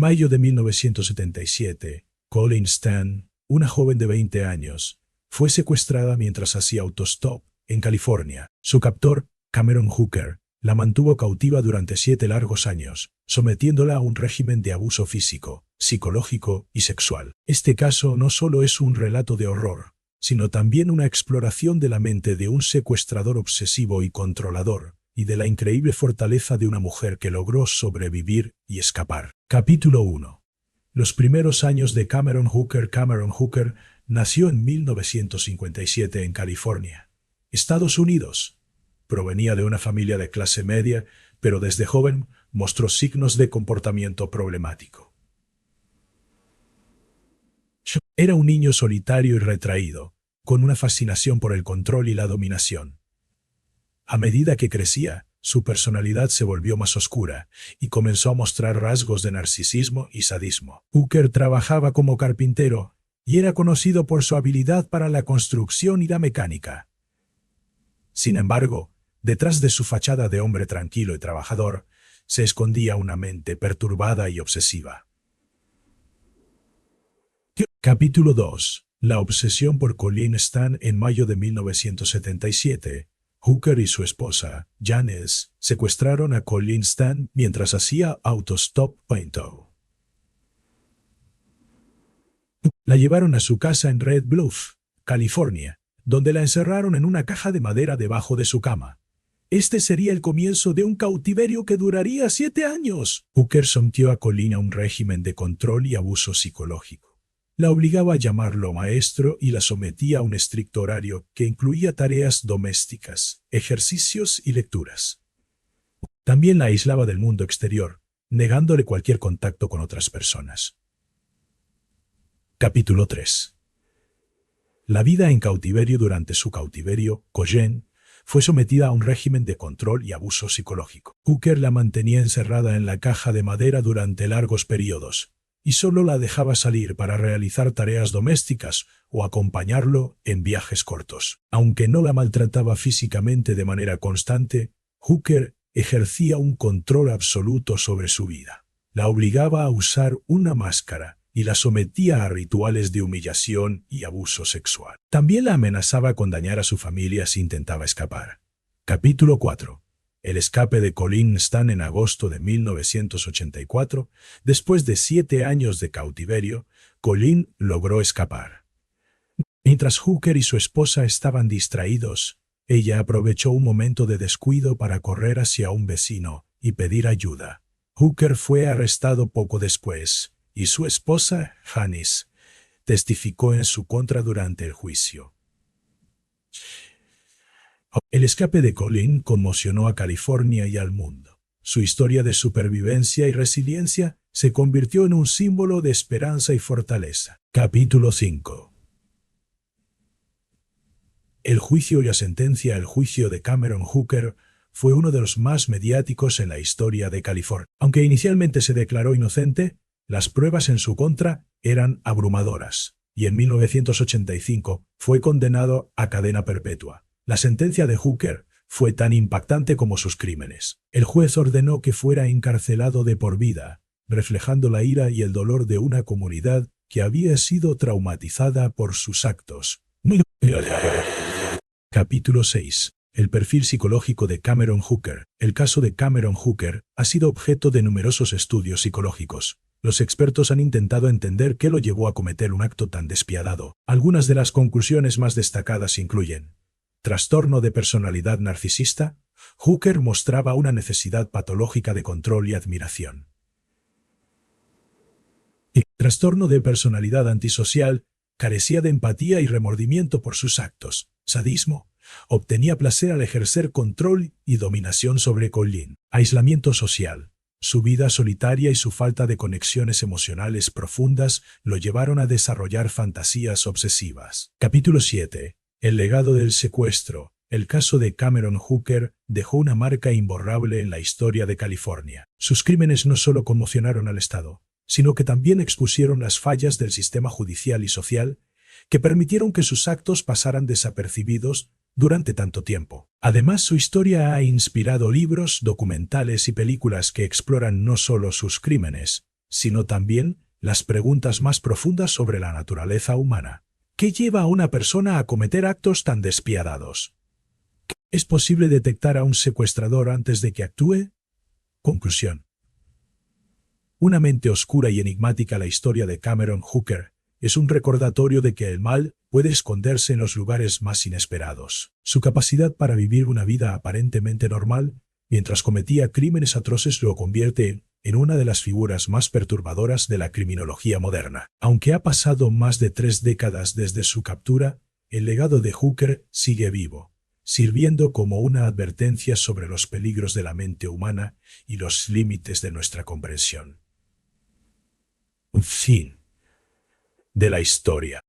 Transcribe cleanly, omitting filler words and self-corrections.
mayo de 1977, Colleen Stan, una joven de 20 años, fue secuestrada mientras hacía autostop en California. Su captor, Cameron Hooker, la mantuvo cautiva durante 7 largos años, sometiéndola a un régimen de abuso físico, psicológico y sexual. Este caso no solo es un relato de horror, sino también una exploración de la mente de un secuestrador obsesivo y controlador, y de la increíble fortaleza de una mujer que logró sobrevivir y escapar. Capítulo 1. Los primeros años de Cameron Hooker. Cameron Hooker nació en 1957 en California, Estados Unidos. Provenía de una familia de clase media, pero desde joven mostró signos de comportamiento problemático. Era un niño solitario y retraído, con una fascinación por el control y la dominación. A medida que crecía, su personalidad se volvió más oscura y comenzó a mostrar rasgos de narcisismo y sadismo. Hooker trabajaba como carpintero y era conocido por su habilidad para la construcción y la mecánica. Sin embargo, detrás de su fachada de hombre tranquilo y trabajador, se escondía una mente perturbada y obsesiva. Capítulo 2. La obsesión por Colleen Stan. En mayo de 1977, Hooker y su esposa, Janice, secuestraron a Colleen Stan mientras hacía autostop en Tow. La llevaron a su casa en Red Bluff, California, donde la encerraron en una caja de madera debajo de su cama. Este sería el comienzo de un cautiverio que duraría 7 años. Hooker sometió a Colleen a un régimen de control y abuso psicológico. La obligaba a llamarlo maestro y la sometía a un estricto horario que incluía tareas domésticas, ejercicios y lecturas. También la aislaba del mundo exterior, negándole cualquier contacto con otras personas. Capítulo 3. La vida en cautiverio. Durante su cautiverio, Colleen fue sometida a un régimen de control y abuso psicológico. Hooker la mantenía encerrada en la caja de madera durante largos periodos, y solo la dejaba salir para realizar tareas domésticas o acompañarlo en viajes cortos. Aunque no la maltrataba físicamente de manera constante, Hooker ejercía un control absoluto sobre su vida. La obligaba a usar una máscara y la sometía a rituales de humillación y abuso sexual. También la amenazaba con dañar a su familia si intentaba escapar. Capítulo 4. El escape de Colleen Stan. En agosto de 1984, después de 7 años de cautiverio, Colleen logró escapar. Mientras Hooker y su esposa estaban distraídos, ella aprovechó un momento de descuido para correr hacia un vecino y pedir ayuda. Hooker fue arrestado poco después, y su esposa, Janice, testificó en su contra durante el juicio. El escape de Colleen conmocionó a California y al mundo. Su historia de supervivencia y resiliencia se convirtió en un símbolo de esperanza y fortaleza. Capítulo 5. El juicio y la sentencia. El juicio de Cameron Hooker fue uno de los más mediáticos en la historia de California. Aunque inicialmente se declaró inocente, las pruebas en su contra eran abrumadoras, y en 1985 fue condenado a cadena perpetua. La sentencia de Hooker fue tan impactante como sus crímenes. El juez ordenó que fuera encarcelado de por vida, reflejando la ira y el dolor de una comunidad que había sido traumatizada por sus actos. Capítulo 6. El perfil psicológico de Cameron Hooker. El caso de Cameron Hooker ha sido objeto de numerosos estudios psicológicos. Los expertos han intentado entender qué lo llevó a cometer un acto tan despiadado. Algunas de las conclusiones más destacadas incluyen: trastorno de personalidad narcisista. Hooker mostraba una necesidad patológica de control y admiración. Trastorno de personalidad antisocial. Carecía de empatía y remordimiento por sus actos. Sadismo. Obtenía placer al ejercer control y dominación sobre Colleen. Aislamiento social. Su vida solitaria y su falta de conexiones emocionales profundas lo llevaron a desarrollar fantasías obsesivas. Capítulo 7. El legado del secuestro. El caso de Cameron Hooker dejó una marca imborrable en la historia de California. Sus crímenes no solo conmocionaron al Estado, sino que también expusieron las fallas del sistema judicial y social que permitieron que sus actos pasaran desapercibidos durante tanto tiempo. Además, su historia ha inspirado libros, documentales y películas que exploran no solo sus crímenes, sino también las preguntas más profundas sobre la naturaleza humana. ¿Qué lleva a una persona a cometer actos tan despiadados? ¿Es posible detectar a un secuestrador antes de que actúe? Conclusión. Una mente oscura y enigmática. La historia de Cameron Hooker es un recordatorio de que el mal puede esconderse en los lugares más inesperados. Su capacidad para vivir una vida aparentemente normal mientras cometía crímenes atroces lo convierte en una de las figuras más perturbadoras de la criminología moderna. Aunque ha pasado más de 3 décadas desde su captura, el legado de Hooker sigue vivo, sirviendo como una advertencia sobre los peligros de la mente humana y los límites de nuestra comprensión. Fin de la historia.